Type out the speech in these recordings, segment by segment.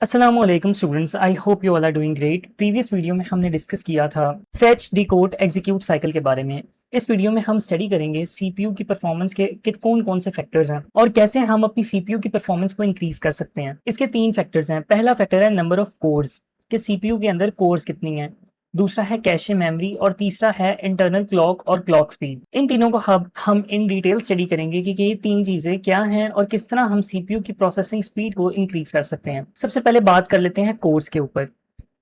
अस्सलामुअलैकुम students, I hope you all are doing great. Previous video में हमने discuss किया था फेच डिकोड एग्जीक्यूट साइकिल के बारे में। इस वीडियो में हम स्टडी करेंगे सीपीयू की परफॉर्मेंस के कौन कौन से फैक्टर्स हैं और कैसे हम अपनी सीपीयू की परफॉर्मेंस को इंक्रीज कर सकते हैं। इसके तीन फैक्टर्स हैं। पहला फैक्टर है नंबर ऑफ कोर्स, कि सीपीयू के अंदर कोर्स कितनी है। दूसरा है कैशे मेमोरी और तीसरा है इंटरनल क्लॉक और क्लॉक स्पीड। इन तीनों को हम इन डिटेल स्टडी करेंगे कि ये तीन चीजें क्या हैं और किस तरह हम सीपीयू की प्रोसेसिंग स्पीड को इंक्रीज कर सकते हैं। सबसे पहले बात कर लेते हैं कोर्स के ऊपर।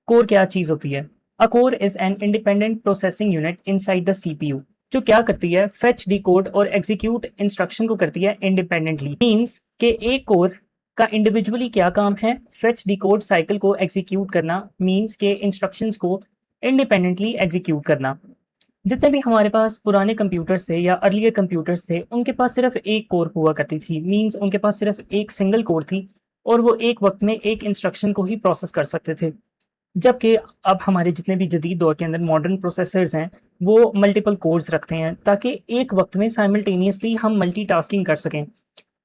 कोर क्या चीज होती है? A core is an independent processing unit inside the CPU, जो क्या करती है, फेच डिकोड और एग्जीक्यूट इंस्ट्रक्शन को करती है इंडिपेंडेंटली। मींस के एक कोर का इंडिविजुअली क्या काम है, फेच डिकोड साइकिल को एग्जीक्यूट करना, मींस के इंस्ट्रक्शंस को इंडिपेंडेंटली एग्जीक्यूट करना। जितने भी हमारे पास पुराने कंप्यूटर्स थे या अर्लियर कंप्यूटर्स थे, उनके पास सिर्फ एक कोर हुआ करती थी। मींस उनके पास सिर्फ एक सिंगल कोर थी और वो एक वक्त में एक इंस्ट्रक्शन को ही प्रोसेस कर सकते थे। जबकि अब हमारे जितने भी जदीद दौर के अंदर मॉडर्न प्रोसेसर्स हैं, वो मल्टीपल कोर्स रखते हैं ताकि एक वक्त में साइमल्टेनियसली हम मल्टीटास्किंग कर सकें।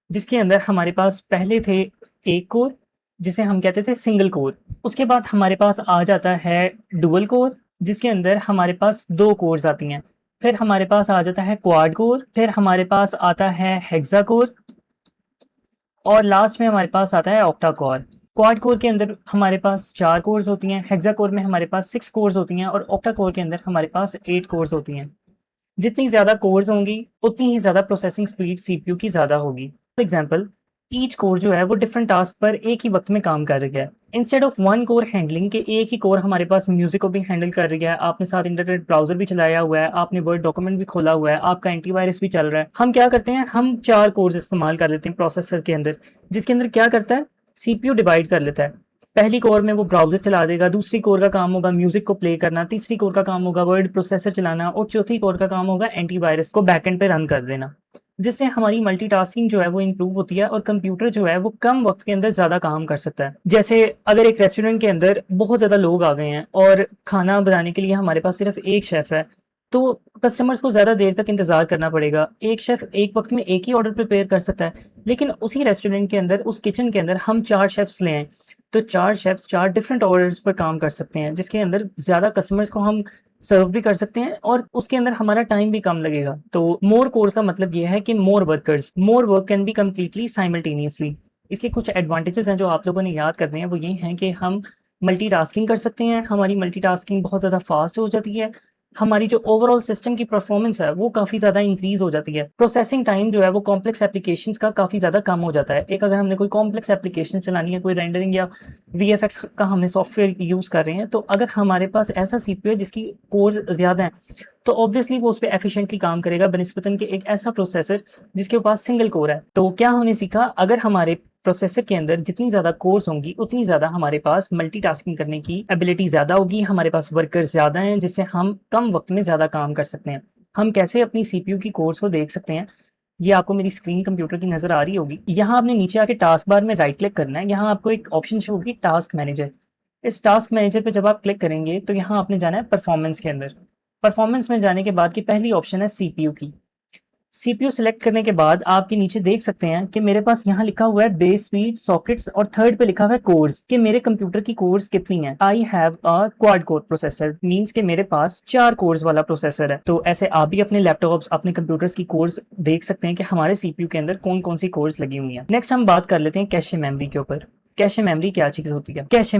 जिसके अंदर हमारे पास पहले थे एक कोर, जिसे हम कहते थे सिंगल कोर। उसके बाद हमारे पास आ जाता है डुअल कोर, जिसके अंदर हमारे पास दो कोर्स आती हैं। फिर हमारे पास आ जाता है क्वाड कोर, फिर हमारे पास आता है हेक्सा कोर और लास्ट में हमारे पास आता है ऑक्टा कोर। क्वाड कोर के अंदर हमारे पास 4 कोर्स होती हैं, हेक्सा कोर में हमारे पास 6 कोर्स होती हैं और ऑक्टा कोर के अंदर हमारे पास 8 कोर्स होती हैं। जितनी ज़्यादा कोर्स होंगी उतनी ही ज़्यादा प्रोसेसिंग स्पीड सीपीयू की ज़्यादा होगी। फॉर एग्जाम्पल, ईच कोर जो है वो डिफरेंट टास्क पर एक ही वक्त में काम कर रही है। Instead of one core handling के एक ही कोर हमारे पास म्यूजिक को भी हैंडल कर रही है, आपने साथ इंटरनेट ब्राउजर भी चलाया हुआ है, आपने वर्ड डॉक्यूमेंट भी खोला हुआ है, आपका एंटीवायरस भी चल रहा है। हम क्या करते हैं, हम 4 कोर्स इस्तेमाल कर लेते हैं प्रोसेसर के अंदर, जिसके अंदर क्या करता है, सीपीयू डिवाइड कर लेता है। पहली कोर में वो ब्राउजर चला देगा, दूसरी कोर का काम होगा म्यूजिक को प्ले करना, तीसरी कोर का काम होगा वर्ड प्रोसेसर चलाना और चौथी कोर का काम होगा एंटीवायरस को बैकएंड पे रन कर देना। जिससे हमारी मल्टीटास्किंग जो है वो इंप्रूव होती है और कंप्यूटर जो है वो कम वक्त के अंदर ज्यादा काम कर सकता है। जैसे अगर एक रेस्टोरेंट के अंदर बहुत ज्यादा लोग आ गए हैं और खाना बनाने के लिए हमारे पास सिर्फ एक शेफ है, तो कस्टमर्स को ज्यादा देर तक इंतजार करना पड़ेगा। एक शेफ एक वक्त में एक ही ऑर्डर प्रिपेयर कर सकता है, लेकिन उसी रेस्टोरेंट के अंदर, उस किचन के अंदर हम 4 शेफ्स ले आए तो 4 शेफ्स 4 डिफरेंट ऑर्डर्स पर काम कर सकते हैं, जिसके अंदर ज्यादा कस्टमर्स को हम सर्व भी कर सकते हैं और उसके अंदर हमारा टाइम भी कम लगेगा। तो मोर कोर्स का मतलब यह है कि more work can be completely simultaneously. इसके कुछ एडवांटेजेस हैं जो आप लोगों ने याद करने हैं, वो ये हैं कि हम मल्टीटास्किंग कर सकते हैं, हमारी मल्टीटास्किंग बहुत ज़्यादा फास्ट हो जाती है, हमारी जो ओवरऑल सिस्टम की परफॉर्मेंस है वो काफ़ी ज़्यादा इंक्रीज हो जाती है, प्रोसेसिंग टाइम जो है वो कॉम्प्लेक्स एप्लीकेशंस का काफ़ी ज़्यादा कम हो जाता है। एक अगर हमने कोई कॉम्प्लेक्स एप्लीकेशन चलानी है, कोई रेंडरिंग या वीएफएक्स का हमने सॉफ्टवेयर यूज़ कर रहे हैं, तो अगर हमारे पास ऐसा सीपीयू है जिसकी कोर ज़्यादा है, तो ऑब्वियसली वो उस पर एफिशिएंटली काम करेगा बनिस्बतन के एक ऐसा प्रोसेसर जिसके पास सिंगल कोर है। तो क्या हमने सीखा, अगर हमारे प्रोसेसर के अंदर जितनी ज़्यादा कोर्स होंगी उतनी ज़्यादा हमारे पास मल्टीटास्किंग करने की एबिलिटी ज़्यादा होगी, हमारे पास वर्कर्स ज़्यादा हैं, जिससे हम कम वक्त में ज़्यादा काम कर सकते हैं। हम कैसे अपनी सीपीयू की कोर्स को देख सकते हैं, ये आपको मेरी स्क्रीन कंप्यूटर की नज़र आ रही होगी। यहाँ आपने नीचे आके टास्क बार में राइट क्लिक करना है, यहाँ आपको एक ऑप्शन शो होगी टास्क मैनेजर। इस टास्क मैनेजर पे जब आप क्लिक करेंगे तो यहाँ आपने जाना है परफॉर्मेंस के अंदर। परफॉर्मेंस में जाने के बाद की पहली ऑप्शन है सीपीयू की। सीपीयू सेलेक्ट करने के बाद आपके नीचे देख सकते हैं कि मेरे पास यहाँ लिखा हुआ है बेस स्पीड सॉकेट्स और थर्ड पे लिखा हुआ है कोर्स, कि मेरे कंप्यूटर की कोर्स कितनी है। I have a quad core processor, means के मेरे पास 4 कोर्स वाला प्रोसेसर है। तो ऐसे आप भी अपने लैपटॉप्स, अपने कंप्यूटर्स की कोर्स देख सकते हैं कि हमारे सीपीयू के अंदर कौन कौन सी कोर्स लगी हुई है। नेक्स्ट हम बात कर लेते हैं कैशे मेमोरी के ऊपर। कैशे मेमोरी क्या चीज होती है? Cache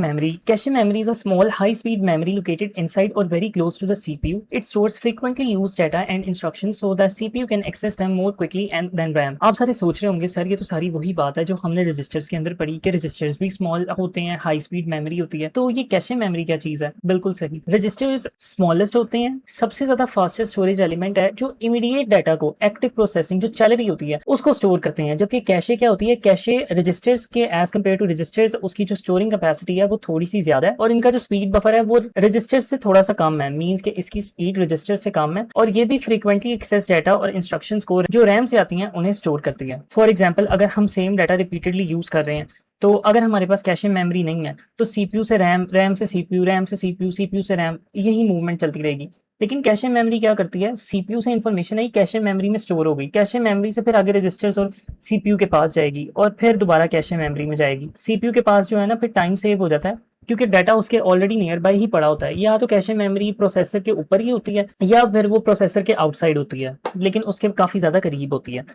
memory is a small high speed memory located inside और very close to the CPU. It stores frequently used data and instructions so the CPU can access them more quickly and than RAM. आप सारे सोच रहे होंगे sir ये तो सारी वही बात है जो हमने रजिस्टर्स के अंदर पढ़ी कि रजिस्टर्स भी स्मॉल होते हैं, हाई स्पीड मेमोरी होती है। तो ये कैशे मेमोरी क्या चीज है? बिल्कुल सही, रजिस्टर्स स्मॉलेस्ट होते हैं, सबसे ज्यादा फास्टेस्ट स्टोरेज एलिमेंट है जो इमीडिएट डाटा को, एक्टिव प्रोसेसिंग जो चल रही होती है उसको स्टोर करते हैं। जबकि कैशे क्या होती है? कैशे रजिस्टर्स के एज कम्पेयर टू रजिस्टर्स उसकी जो स्टोरिंग कैपेसिटी है वो थोड़ी सी ज्यादा है और इनका जो स्पीड बफर है वो रजिस्टर्स से थोड़ा सा कम है, मींस के इसकी स्पीड रजिस्टर से कम है और ये भी फ्रीक्वेंटली एक्सेस डाटा और इंस्ट्रक्शंस को जो रैम से आती हैं उन्हें स्टोर करती है। फॉर एग्जांपल, अगर हम सेम डाटा रिपीटेडली यूज कर रहे हैं तो अगर हमारे पास कैशे मेमोरी नहीं है तो सीपीयू से रैम, रैम से सीपीयू, रैम से सीपीयू, सीपीयू से रैम, यही मूवमेंट चलती रहेगी। लेकिन कैशे मेमोरी क्या करती है, सीपीयू से इंफॉर्मेशन आई, कैशे मेमोरी में स्टोर हो गई, कैशे मेमोरी से फिर आगे रजिस्टर्स और सीपीयू के पास जाएगी और फिर दोबारा कैशे मेमोरी में जाएगी। सीपीयू के पास जो है ना फिर टाइम सेव हो जाता है, क्योंकि डाटा उसके ऑलरेडी नियर बाय ही पड़ा होता है। या तो कैशे मेमोरी प्रोसेसर के ऊपर ही होती है या फिर वो प्रोसेसर के आउटसाइड होती है, लेकिन उसके काफ़ी ज़्यादा करीब होती है।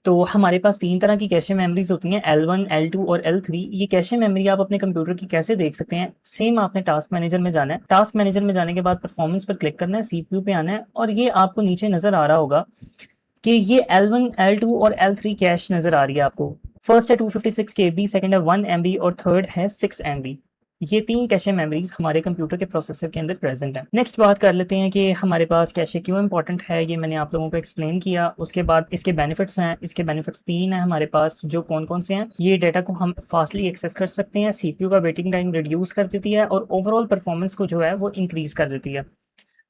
तो हमारे पास 3 तरह की कैशे मेमोरीज होती हैं, L1, L2 और L3। ये कैशे मेमोरी आप अपने कंप्यूटर की कैसे देख सकते हैं, सेम आपने टास्क मैनेजर में जाना है। टास्क मैनेजर में जाने के बाद परफॉर्मेंस पर क्लिक करना है, सीपीयू पे आना है और ये आपको नीचे नज़र आ रहा होगा कि ये L1, L2 और L3 कैश नज़र आ रही है आपको। फर्स्ट है 256 KB, सेकंड है 1 MB और थर्ड है 6 MB। ये 3 कैशे मेमोरीज हमारे कंप्यूटर के प्रोसेसर के अंदर प्रेजेंट है। नेक्स्ट बात कर लेते हैं कि हमारे पास कैशे क्यों इंपॉर्टेंट है, ये मैंने आप लोगों को एक्सप्लेन किया। उसके बाद इसके बेनिफिट्स हैं, इसके बेनिफिट्स 3 हैं हमारे पास, जो कौन कौन से हैं। ये डाटा को हम फास्टली एक्सेस कर सकते हैं, सीपीयू का वेटिंग टाइम रिड्यूस कर देती है और ओवरऑल परफॉर्मेंस को जो है वो इंक्रीज कर देती है।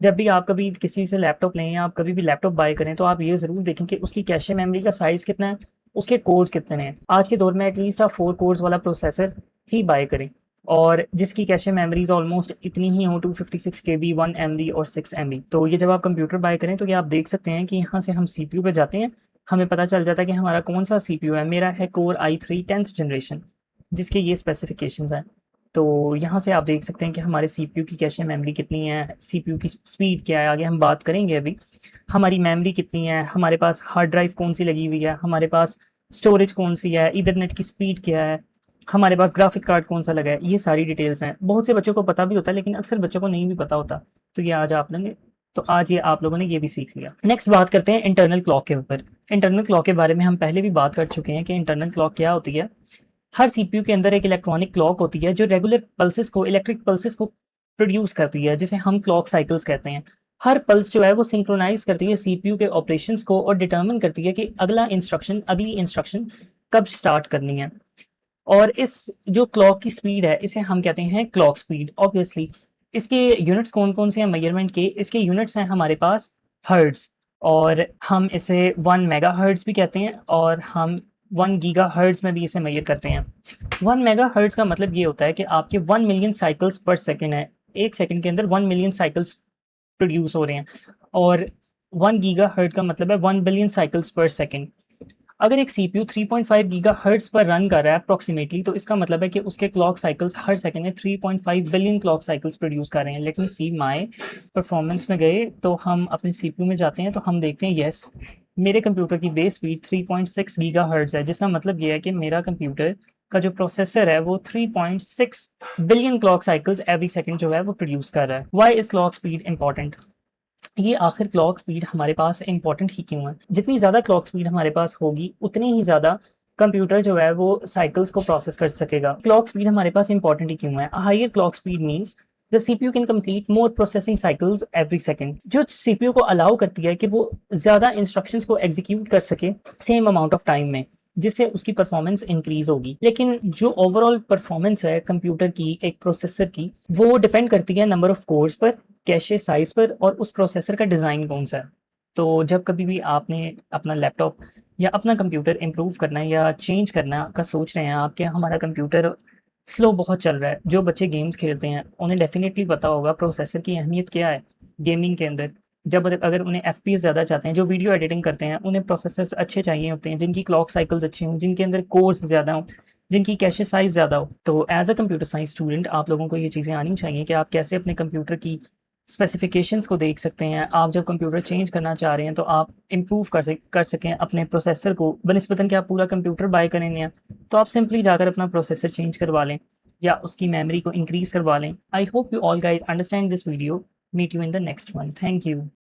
जब भी आप कभी किसी से लैपटॉप लें या आप कभी भी लैपटॉप बाय करें तो आप ये ज़रूर देखें कि उसकी कैशे मेमोरी का साइज़ कितना है, उसके कोर्स कितने हैं। आज के दौर में एटलीस्ट आप 4 कोर्स वाला प्रोसेसर ही बाय करें और जिसकी कैशे मेमोरीज ऑलमोस्ट इतनी ही हो, 256 KB, 1 MB और 6 MB। तो ये जब आप कंप्यूटर बाय करें तो ये आप देख सकते हैं कि यहाँ से हम सीपीयू पे जाते हैं, हमें पता चल जाता है कि हमारा कौन सा सीपीयू है। मेरा है कोर i3 10th जनरेशन, जिसके ये स्पेसिफिकेशंस हैं। तो यहाँ से आप देख सकते हैं कि हमारे सीपीयू की कैशे मेमोरी कितनी है, सीपीयू की स्पीड क्या है, आगे हम बात करेंगे अभी। हमारी मेमोरी कितनी है, हमारे पास हार्ड ड्राइव कौन सी लगी हुई है, हमारे पास स्टोरेज कौन सी है, ईथरनेट की स्पीड क्या है, हमारे पास ग्राफिक कार्ड कौन सा लगा है, ये सारी डिटेल्स हैं। बहुत से बच्चों को पता भी होता है लेकिन अक्सर बच्चों को नहीं भी पता होता। तो ये आज आप लोगों ने आज ये आप लोगों ने ये भी सीख लिया। नेक्स्ट बात करते हैं इंटरनल क्लॉक के ऊपर। इंटरनल क्लॉक के बारे में हम पहले भी बात कर चुके हैं कि इंटरनल क्लॉक क्या होती है। हर सीपीयू के अंदर एक इलेक्ट्रॉनिक क्लॉक होती है जो रेगुलर पल्सेस को, इलेक्ट्रिक पल्सेस को प्रोड्यूस करती है, जिसे हम क्लॉक साइकिल्स कहते हैं। हर पल्स जो है वो सिंक्रोनाइज करती है सीपीयू के ऑपरेशंस को और डिटर्मिन करती है कि अगली इंस्ट्रक्शन कब स्टार्ट करनी है। और इस जो क्लॉक की स्पीड है इसे हम कहते हैं क्लॉक स्पीड। ऑब्वियसली इसके यूनिट्स कौन कौन से हैं मेजरमेंट के, इसके यूनिट्स हैं हमारे पास हर्ट्ज, और हम इसे 1 मेगा हर्ट्ज भी कहते हैं और हम 1 गीगा हर्ट्ज में भी इसे मेजर करते हैं। 1 मेगा हर्ट्ज का मतलब ये होता है कि आपके 1 मिलियन साइकिल्स पर सेकेंड है, एक सेकेंड के अंदर 1 मिलियन साइकिल्स प्रोड्यूस हो रहे हैं। और 1 गीगा हर्ट्ज का मतलब है 1 बिलियन साइकिल्स पर सेकेंड। अगर एक सीपीयू 3.5 गीगा हर्ट्ज पर रन कर रहा है अप्रॉक्सीमेटली, तो इसका मतलब है कि उसके क्लॉक साइकिल्स हर सेकंड में 3.5 बिलियन क्लॉक साइकिल्स प्रोड्यूस कर रहे हैं। लेकिन सी माई परफॉर्मेंस में गए तो हम अपने सीपीयू में जाते हैं तो हम देखते हैं यस, मेरे कंप्यूटर की बेस स्पीड 3.6 गीगा हर्ट्ज है, जिसका मतलब ये है कि मेरा कंप्यूटर का जो प्रोसेसर है वो 3.6 billion clock cycles every second जो है वो प्रोड्यूस कर रहा है। Why is clock speed important? ये आखिर क्लॉक स्पीड हमारे पास इंपॉर्टेंट ही क्यों है? जितनी ज़्यादा क्लॉक स्पीड हमारे पास होगी उतनी ही ज़्यादा कंप्यूटर जो है वो साइकिल्स को प्रोसेस कर सकेगा। क्लॉक स्पीड हमारे पास इंपॉर्टेंट ही क्यों है? Higher clock speed means the CPU can complete more processing cycles every second, जो सीपीयू को अलाउ करती है कि वो ज़्यादा इंस्ट्रक्शंस को एग्जीक्यूट कर सके सेम अमाउंट ऑफ टाइम में, जिससे उसकी परफॉर्मेंस इंक्रीज होगी। लेकिन जो ओवरऑल परफॉर्मेंस है कंप्यूटर की, एक प्रोसेसर की, वो डिपेंड करती है नंबर ऑफ कोर्स पर, कैशे साइज पर और उस प्रोसेसर का डिज़ाइन कौन सा है। तो जब कभी भी आपने अपना लैपटॉप या अपना कंप्यूटर इम्प्रूव करना है या चेंज करना का सोच रहे हैं आप कि हमारा कंप्यूटर स्लो बहुत चल रहा है, जो बच्चे गेम्स खेलते हैं उन्हें डेफिनेटली पता होगा प्रोसेसर की अहमियत क्या है गेमिंग के अंदर। जब अगर उन्हें FPS ज़्यादा चाहते हैं, जो वीडियो एडिटिंग करते हैं, उन्हें प्रोसेसर्स अच्छे चाहिए होते हैं जिनकी क्लॉक साइकिल्स अच्छी हों, जिनके अंदर कोर्स ज़्यादा हों, जिनकी कैशे साइज ज़्यादा हो। तो as a computer science student आप लोगों को ये चीज़ें आनी चाहिए कि आप कैसे अपने कंप्यूटर की स्पेसिफिकेशंस को देख सकते हैं। आप जब कंप्यूटर चेंज करना चाह रहे हैं तो आप इम्प्रूव कर सकें अपने प्रोसेसर को, बनस्बतन कि आप पूरा कंप्यूटर बाय करेंगे तो आप सिंपली जाकर अपना प्रोसेसर चेंज करवा लें या उसकी मेमोरी को इंक्रीज करवा लें। I hope you all guys understand this video. Meet you in the next one. Thank you.